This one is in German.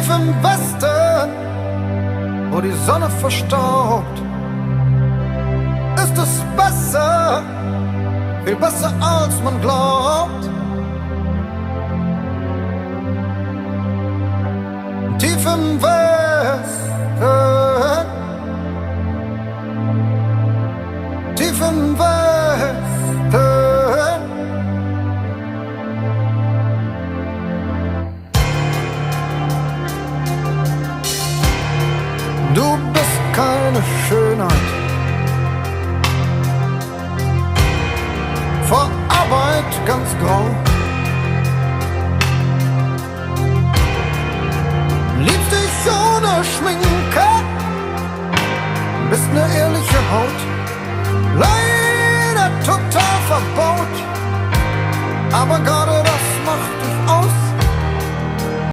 Tief im Westen, wo die Sonne verstaubt, ist es besser, viel besser als man glaubt. Tief im Westen, tief im Westen. Du bist keine Schönheit,